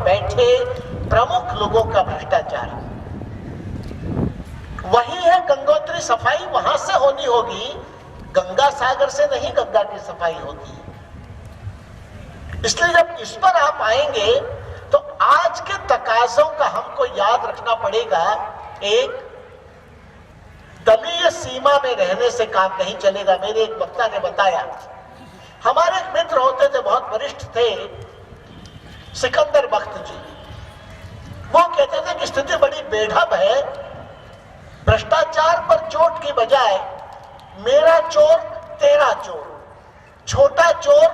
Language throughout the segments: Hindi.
बैठे प्रमुख लोगों का भ्रष्टाचार। वही है गंगोत्री सफाई, वहां से होनी होगी, गंगा सागर से नहीं गंगा की सफाई होती। इसलिए जब इस पर आप आएंगे तो आज के तकाजों का हमको याद रखना पड़ेगा। एक, दलीय सीमा में रहने से काम नहीं चलेगा। मेरे एक वक्ता ने बताया, हमारे एक मित्र होते थे, बहुत वरिष्ठ थे, सिकंदर बख्त जी। वो कहते थे कि स्थिति बड़ी बेढब है, भ्रष्टाचार पर चोट की बजाय मेरा चोर तेरा चोर, छोटा चोर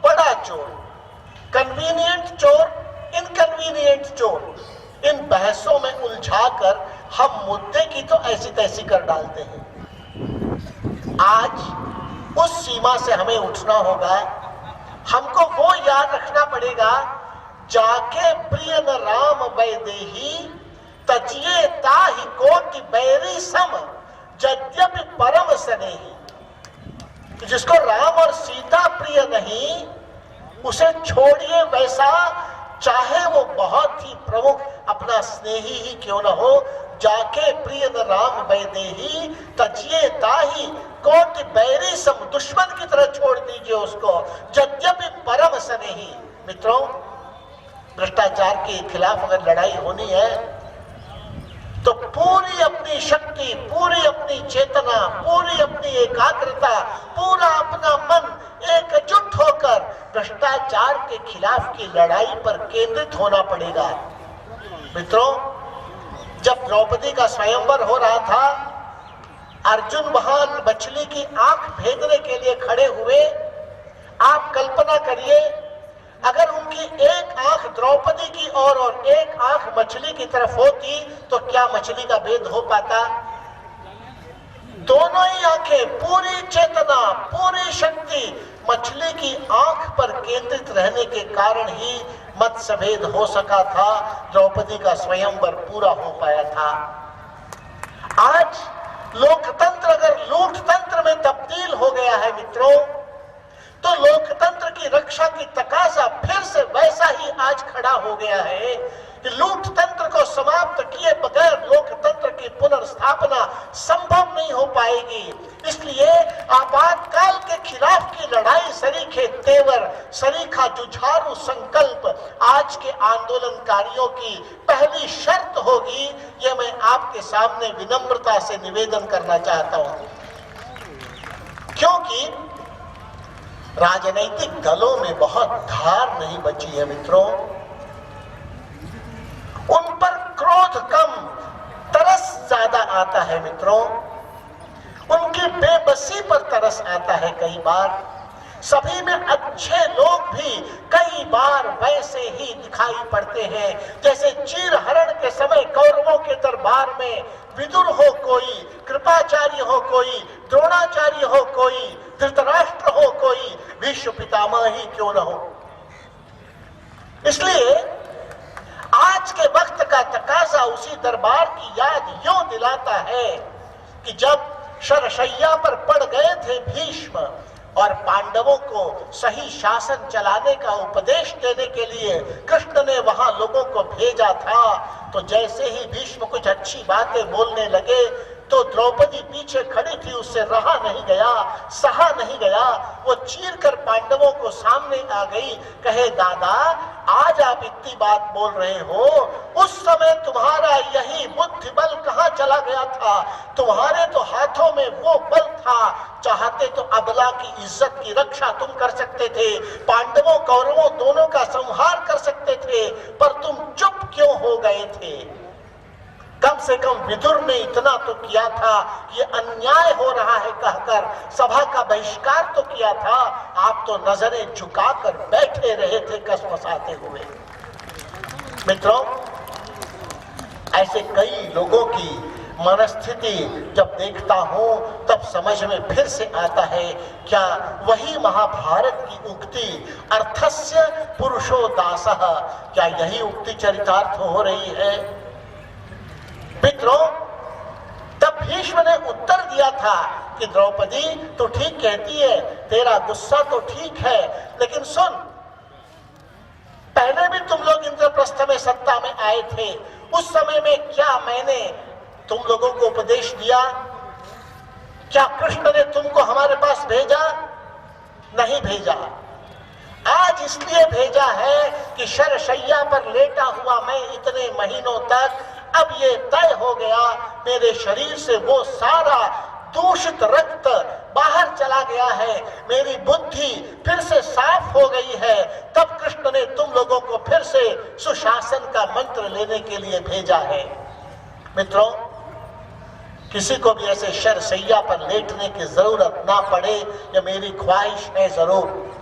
बड़ा चोर, कन्वीनियंट चोर इनकन्वीनियंट चोर, इन बहसों में उलझाकर हम मुद्दे की तो ऐसी तैसी कर डालते हैं। आज उस सीमा से हमें उठना होगा। हमको वो याद रखना पड़ेगा, जाके प्रिय न राम वैदेही तजिए ताहि कोटि बैरी सम यद्यपि परम स्नेही। जिसको राम और सीता प्रिय नहीं, उसे छोड़िए वैसा, चाहे वो बहुत ही प्रमुख अपना स्नेही ही क्यों न हो। जाके प्रिय न राम वैदेही तजिए ताहि कोटि बैरी सम, दुश्मन की तरह छोड़ दीजिए उसको, यद्यपि परम स्नेही। मित्रों, भ्रष्टाचार के खिलाफ अगर लड़ाई होनी है तो पूरी अपनी शक्ति, पूरी अपनी चेतना, पूरी अपनी एकाग्रता, पूरा अपना मन एकजुट होकर भ्रष्टाचार के खिलाफ की लड़ाई पर केंद्रित होना पड़ेगा। मित्रों, जब द्रौपदी का स्वयंवर हो रहा था, अर्जुन वहां मछली की आंख भेदने के लिए खड़े हुए। आप कल्पना करिए, अगर उनकी एक आंख द्रौपदी की और एक आंख मछली की तरफ होती तो क्या मछली का भेद हो पाता? दोनों ही आंखें, पूरी चेतना, पूरी शक्ति मछली की आंख पर केंद्रित रहने के कारण ही मतभेद हो सका था, द्रौपदी का स्वयंवर पूरा हो पाया था। आज लोकतंत्र अगर लूटतंत्र में तब्दील हो गया है मित्रों, तो लोकतंत्र की रक्षा की तकाजा फिर से वैसा ही आज खड़ा हो गया है कि लूटतंत्र को समाप्त किए बगैर लोकतंत्र की पुनर्स्थापना संभव नहीं हो पाएगी। इसलिए आपातकाल के खिलाफ की लड़ाई सरीखे तेवर, सरीखा जुझारू संकल्प आज के आंदोलनकारियों की पहली शर्त होगी। यह मैं आपके सामने विनम्रता से निवेदन करना चाहता हूं, क्योंकि राजनीतिक दलों में बहुत धार नहीं बची है मित्रों। उन पर क्रोध कम, तरस ज्यादा आता है मित्रों। उनकी बेबसी पर तरस आता है कई बार। सभी में अच्छे लोग भी कई बार वैसे ही दिखाई पड़ते हैं जैसे चीरहरण के समय कौरवों के दरबार में विदुर हो कोई, कृपाचार्य हो कोई, द्रोणाचार्य हो कोई, धृतराष्ट्र हो कोई, भीष्म पितामह ही क्यों न हो। इसलिए आज के वक्त का तकाजा उसी दरबार की याद यूं दिलाता है कि जब शरशैया पर पड़ गए थे भीष्म और पांडवों को सही शासन चलाने का उपदेश देने के लिए कृष्ण ने वहां लोगों को भेजा था, तो जैसे ही भीष्म कुछ अच्छी बातें बोलने लगे तो द्रौपदी पीछे खड़ी थी, उससे रहा नहीं गया, सहा नहीं गया। वो चीर कर पांडवों को सामने आ गई, कहे दादा आज आप इतनी बात बोल रहे हो, उस समय तुम्हारा यही बुद्धि बल कहाँ चला गया था? तुम्हारे तो हाथों में वो बल था, चाहते तो अबला की इज्जत की रक्षा तुम कर सकते थे, पांडवों कौरवों दोनों का संहार कर सकते थे, पर तुम चुप क्यों हो गए थे? कम से कम विदुर ने इतना तो किया था, ये अन्याय हो रहा है कहकर सभा का बहिष्कार तो किया था। आप तो नजरें झुकाकर बैठे रहे थे कसमसाते हुए। मित्रों, ऐसे कई लोगों की मनस्थिति जब देखता हूं तब समझ में फिर से आता है, क्या वही महाभारत की उक्ति अर्थस्य पुरुषो दासः, क्या यही उक्ति चरितार्थ हो रही है? मित्रों, तब भीष्म ने उत्तर दिया था कि द्रौपदी तो ठीक कहती है, तेरा गुस्सा तो ठीक है, लेकिन सुन, पहले भी तुम लोग इंद्र इंद्रप्रस्थ में सत्ता में आए थे, उस समय में क्या मैंने तुम लोगों को उपदेश दिया? क्या कृष्ण ने तुमको हमारे पास भेजा? नहीं भेजा। आज इसलिए भेजा है कि शरशैया पर लेटा हुआ मैं इतने महीनों तक, अब ये तय हो गया मेरे शरीर से वो सारा दूषित रक्त बाहर चला गया है, मेरी बुद्धि फिर से साफ हो गई है, तब कृष्ण ने तुम लोगों को फिर से सुशासन का मंत्र लेने के लिए भेजा है। मित्रों, किसी को भी ऐसे शरशैया पर लेटने की जरूरत ना पड़े, ये मेरी ख्वाहिश है जरूर।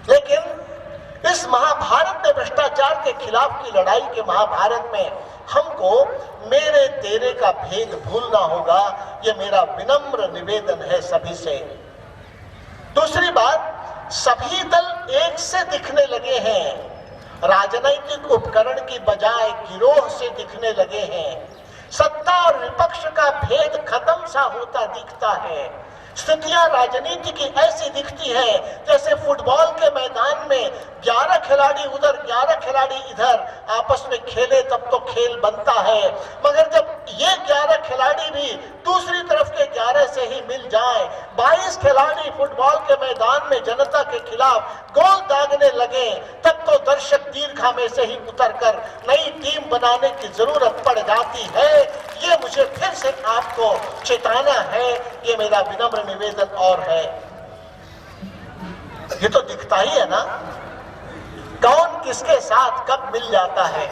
लेकिन इस महाभारत में, भ्रष्टाचार के खिलाफ की लड़ाई के महाभारत में हमको मेरे तेरे का भेद भूलना होगा, ये मेरा विनम्र निवेदन है सभी से। दूसरी बात, सभी दल एक से दिखने लगे हैं, राजनैतिक उपकरण की बजाय गिरोह से दिखने लगे हैं। सत्ता और विपक्ष का भेद खत्म सा होता दिखता है। स्थितियां राजनीति की ऐसी दिखती है जैसे फुटबॉल के मैदान में 11 खिलाड़ी उधर 11 खिलाड़ी इधर आपस में खेले तब तो खेल बनता है, मगर जब ये 11 खिलाड़ी भी दूसरी तरफ के 11 से ही मिल जाएं, 22 खिलाड़ी फुटबॉल के मैदान में जनता के खिलाफ गोल दागने लगे, तब तो दर्शक दीर्घा में से ही उतरकर नई टीम बनाने की जरूरत पड़ जाती है। ये मुझे फिर से आपको चेताना है, ये मेरा विनम्र निवेदन और है। ये तो दिखता ही है ना, कौन किसके साथ कब मिल जाता है,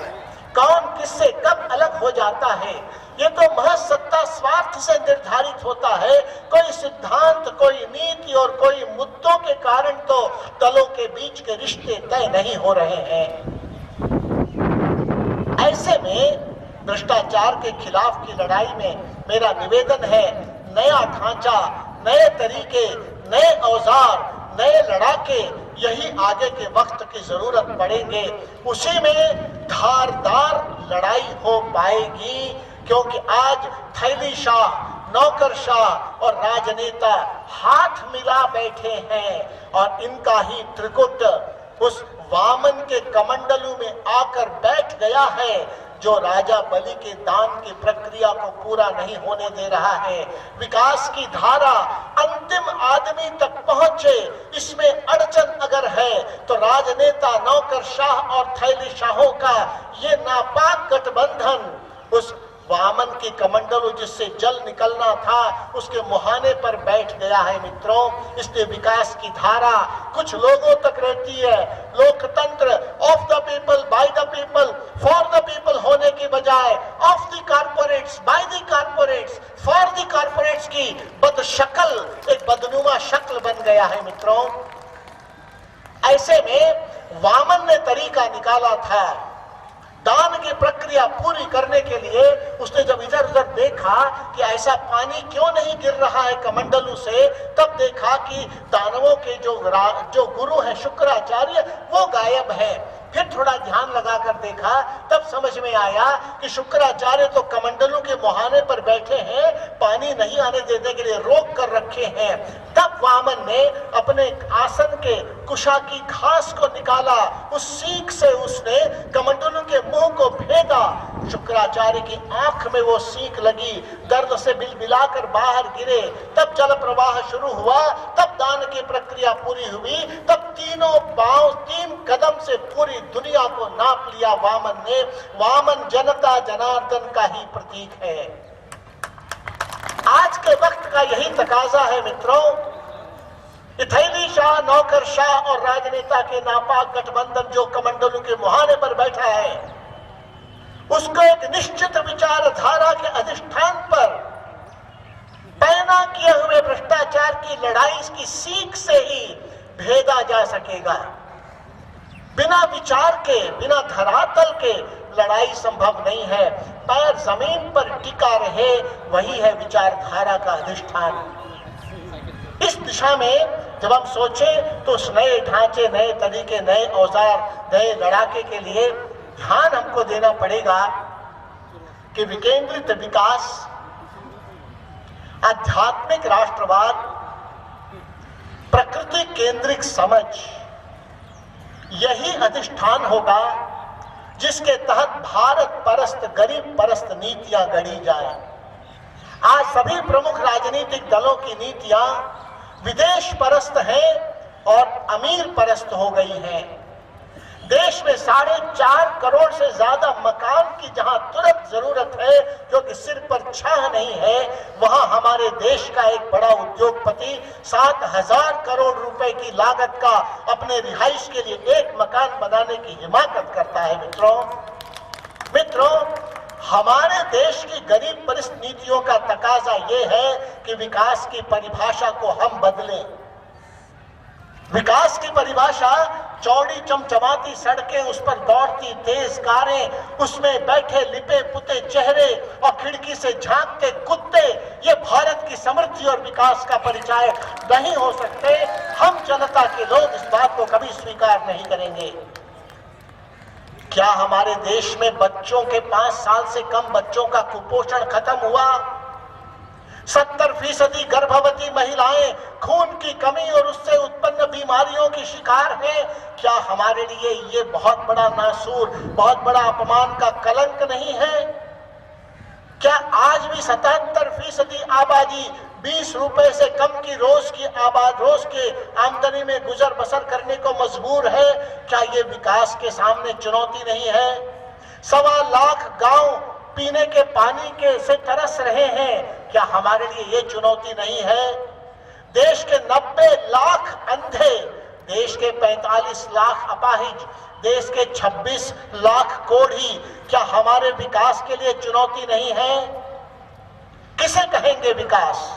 कौन किससे कब अलग हो जाता है, ये तो महज सत्ता स्वार्थ से निर्धारित होता है। कोई सिद्धांत, कोई नीति और कोई मुद्दों के कारण तो दलों के बीच के रिश्ते तय नहीं हो रहे हैं। ऐसे में भ्रष्टाचार के खिलाफ की लड़ाई में मेरा निवेदन है, नया ढांचा, नए तरीके, नए औजार, नए लड़ाके, यही आगे के वक्त की जरूरत पड़ेंगे। उसी में धारदार लड़ाई हो पाएगी, क्योंकि आज थैली शाह, नौकरशाह और राजनेता हाथ मिला बैठे हैं और इनका ही त्रिकुट उस वामन के कमंडलू में आकर बैठ गया है, जो राजा बलि के दान की प्रक्रिया को पूरा नहीं होने दे रहा है। विकास की धारा अंतिम आदमी तक पहुंचे, इसमें अड़चन अगर है तो राजनेता, नौकरशाह और थैली शाहों का ये नापाक गठबंधन उस वामन की कमंडलू जिससे जल निकलना था उसके मुहाने पर बैठ गया है। मित्रों, इसलिए विकास की धारा कुछ लोगों तक रहती है। लोकतंत्र of the people, by the people, for the people होने की बजाय of the corporates, by the corporates, for the corporates की बदशक्ल, एक बदनुमा शक्ल बन गया है। मित्रों, ऐसे में वामन ने तरीका निकाला था दान की प्रक्रिया पूरी करने के लिए। उसने जब इधर उधर देखा कि ऐसा पानी क्यों नहीं गिर रहा है कमंडलू से, तब देखा कि दानवों के जो गुरु है शुक्राचार्य, वो गायब है। फिर थोड़ा ध्यान लगाकर देखा, तब समझ में आया कि शुक्राचार्य तो कमंडलू के मुहाने पर बैठे हैं, पानी नहीं आने देने के लिए रोक कर रखे हैं। तब वामन ने अपने आसन के कुशा की घास को निकाला, उस सीख से उसने कमंडलू के मुंह को भेदा। शुक्राचार्य की आंख में वो सीख लगी, दर्द से बिलबिलाकर बाहर गिरे। तब जल प्रवाह शुरू हुआ, तब दान की प्रक्रिया पूरी हुई। तब तीनों पांव, 3 कदम से पूरी दुनिया को नाप लिया वामन ने। वामन जनता जनार्दन का ही प्रतीक है। आज के वक्त का यही तकाजा है। मित्रों, थैली शाह, नौकर शाह और राजनेता के नापाक गठबंधन जो कमंडलू के मुहाने पर बैठा है, उसको एक निश्चित विचारधारा के अधिष्ठान पर पैना किए हुए भ्रष्टाचार की लड़ाई की सीख से ही भेदा जा सकेगा। बिना विचार के, बिना धरातल के लड़ाई संभव नहीं है। पैर जमीन पर टिका रहे, वही है विचारधारा का अधिष्ठान। इस दिशा में जब हम सोचें तो उस नए ढांचे, नए तरीके, नए औजार, नए लड़ाके के लिए ध्यान हमको देना पड़ेगा कि विकेंद्रित विकास, आध्यात्मिक राष्ट्रवाद, प्रकृति केंद्रिक समझ, यही अधिष्ठान होगा जिसके तहत भारत परस्त गरीब परस्त नीतियां गढ़ी जाए। आज सभी प्रमुख राजनीतिक दलों की नीतियां विदेश परस्त हैं और अमीर परस्त हो गई हैं। देश में 4.5 करोड़ से ज्यादा मकान की जहां तुरंत जरूरत है, जो कि सिर पर छाह नहीं है, वहां हमारे देश का एक बड़ा उद्योगपति 7,000 करोड़ रुपए की लागत का अपने रिहाइश के लिए एक मकान बनाने की हिमाकत करता है। मित्रों, हमारे देश की गरीब परिस्थ नीतियों का तकाजा ये है कि विकास की परिभाषा को हम बदलें। विकास की परिभाषा चौड़ी चमचमाती सड़कें, उस पर दौड़ती तेज कारें, उसमें बैठे लिपे पुते चेहरे और खिड़की से झांकते कुत्ते, ये भारत की समृद्धि और विकास का परिचय नहीं हो सकते। हम जनता के लोग इस बात को कभी स्वीकार नहीं करेंगे। क्या हमारे देश में बच्चों के 5 साल से कम बच्चों का कुपोषण खत्म हुआ? 70% गर्भवती महिलाएं खून की कमी और उससे उत्पन्न बीमारियों की शिकार हैं। क्या हमारे लिए ये बहुत बड़ा नासूर, बहुत बड़ा अपमान का कलंक नहीं है? क्या आज भी 77% आबादी 20 रुपए से कम की रोज के आमदनी में गुजर बसर करने को मजबूर है? क्या ये विकास के सामने चुनौती नहीं है? 1.25 लाख गांव पीने के पानी के से तरस रहे हैं। क्या हमारे लिए ये चुनौती नहीं है? देश के 90 लाख अंधे, देश के 45 लाख अपाहिज, देश के 26 लाख कोढ़ी, क्या हमारे विकास के लिए चुनौती नहीं है? किसे कहेंगे विकास?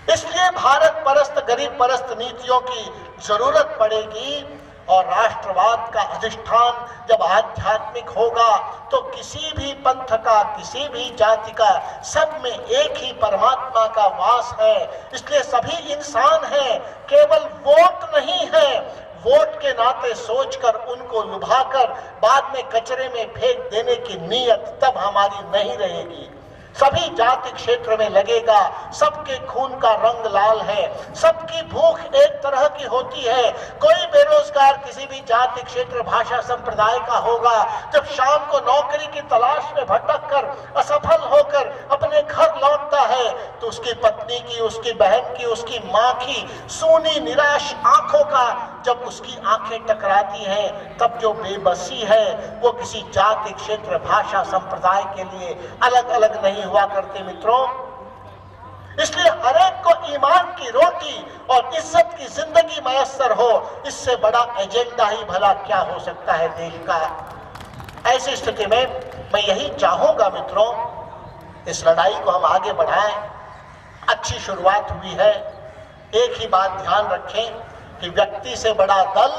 इसलिए भारत परस्त गरीब परस्त नीतियों की जरूरत पड़ेगी और राष्ट्रवाद का अधिष्ठान जब आध्यात्मिक होगा तो किसी भी पंथ का, किसी भी जाति का, सब में एक ही परमात्मा का वास है। इसलिए सभी इंसान हैं, केवल वोट नहीं है। वोट के नाते सोचकर उनको लुभाकर बाद में कचरे में फेंक देने की नीयत तब हमारी नहीं रहेगी। सभी जाति क्षेत्र में लगेगा, सबके खून का रंग लाल है, सबकी भूख एक तरह की होती है। कोई बेरोजगार किसी भी जाति क्षेत्र भाषा संप्रदाय का होगा, जब शाम को नौकरी की तलाश में भटक कर असफल होकर अपने घर लौटता है तो उसकी पत्नी की, उसकी बहन की, उसकी माँ की सूनी निराश आंखों का जब उसकी आंखें टकराती हैं, तब जो बेबसी है वो किसी जाति क्षेत्र भाषा संप्रदाय के लिए अलग अलग नहीं हुआ करते। मित्रों, इसलिए हर एक को ईमान की रोटी और इज्जत की जिंदगी मयस्सर हो, इससे बड़ा एजेंडा ही भला क्या हो सकता है देश का। ऐसी स्थिति में मैं यही चाहूंगा मित्रों, इस लड़ाई को हम आगे बढ़ाएं। अच्छी शुरुआत हुई है। एक ही बात ध्यान रखें कि व्यक्ति से बड़ा दल,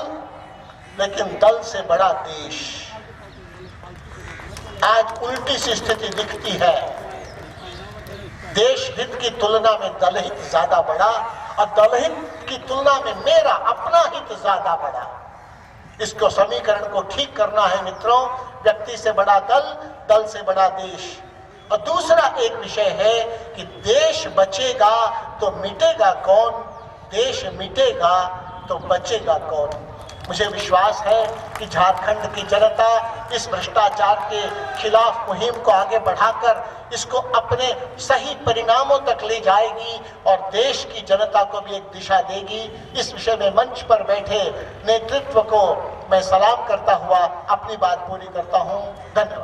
लेकिन दल से बड़ा देश। आज उल्टी सी स्थिति दिखती है। देश हित की तुलना में दल हित ज्यादा बड़ा और दल हित की तुलना में मेरा अपना हित ज्यादा बड़ा। इसको समीकरण को ठीक करना है मित्रों। व्यक्ति से बड़ा दल, दल से बड़ा देश। और दूसरा एक विषय है कि देश बचेगा तो मिटेगा कौन, देश मिटेगा तो बचेगा कौन। मुझे विश्वास है कि झारखंड की जनता इस भ्रष्टाचार के खिलाफ मुहिम को आगे बढ़ाकर इसको अपने सही परिणामों तक ले जाएगी और देश की जनता को भी एक दिशा देगी। इस विषय में मंच पर बैठे नेतृत्व को मैं सलाम करता हुआ अपनी बात पूरी करता हूं। धन्यवाद।